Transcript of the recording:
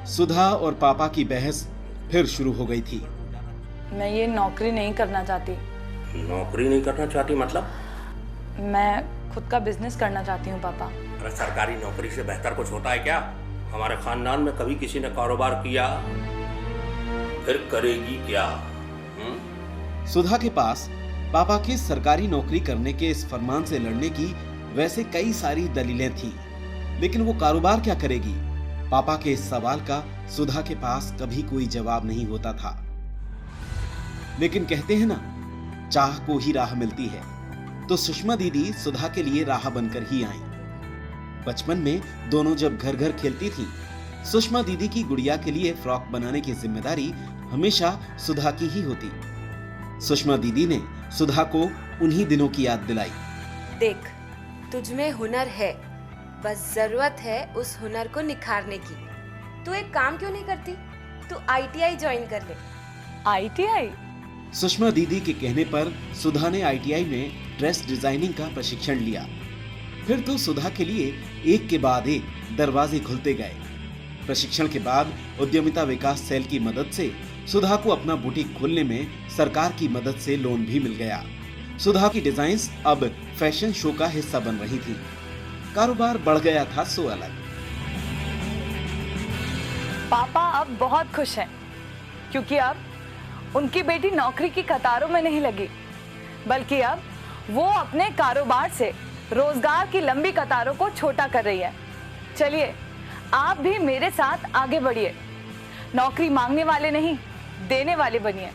सुधा और पापा की बहस फिर शुरू हो गई थी। मैं ये नौकरी नहीं करना चाहती। नौकरी नहीं करना चाहती मतलब? मैं खुद का बिजनेस करना चाहती हूँ पापा। अरे सरकारी नौकरी से बेहतर कुछ होता है क्या? हमारे खानदान में कभी किसी ने कारोबार किया? फिर करेगी क्या? सुधा के पास पापा के सरकारी नौकरी करने के इस फरमान से लड़ने की वैसे कई सारी दलीलें थीं, लेकिन वो कारोबार क्या करेगी? पापा के इस सवाल का सुधा के पास कभी कोई जवाब नहीं होता था। लेकिन कहते हैं ना, चाह को ही राह मिलती है, तो सुषमा दीदी सुधा के लिए राह बनकर ही आई। बचपन में दोनों जब घर घर खेलती थी, सुषमा दीदी की गुड़िया के लिए फ्रॉक बनाने की जिम्मेदारी हमेशा सुधा की ही होती। सुषमा दीदी ने सुधा को उन्हीं दिनों की याद दिलाई। देख, तुझमें हुनर है, बस जरूरत है उस हुनर को निखारने की। तू एक काम क्यों नहीं करती? तू ITI ज्वाइन कर ले। ITI? सुषमा दीदी के कहने पर सुधा ने ITI में ड्रेस डिजाइनिंग का प्रशिक्षण लिया। फिर तो सुधा के लिए एक के बाद एक दरवाजे खुलते गए। प्रशिक्षण के बाद उद्यमिता विकास सेल की मदद से सुधा को अपना बुटीक खोलने में सरकार की मदद से लोन भी मिल गया। सुधा की डिजाइन्स अब फैशन शो का हिस्सा बन रही थी। कारोबार बढ़ गया था सो अलग। पापा अब बहुत खुश हैं, क्योंकि अब उनकी बेटी नौकरी की कतारों में नहीं लगी, बल्कि अब वो अपने कारोबार से रोजगार की लंबी कतारों को छोटा कर रही है। चलिए, आप भी मेरे साथ आगे बढ़िए। नौकरी मांगने वाले नहीं, देने वाले बनिए।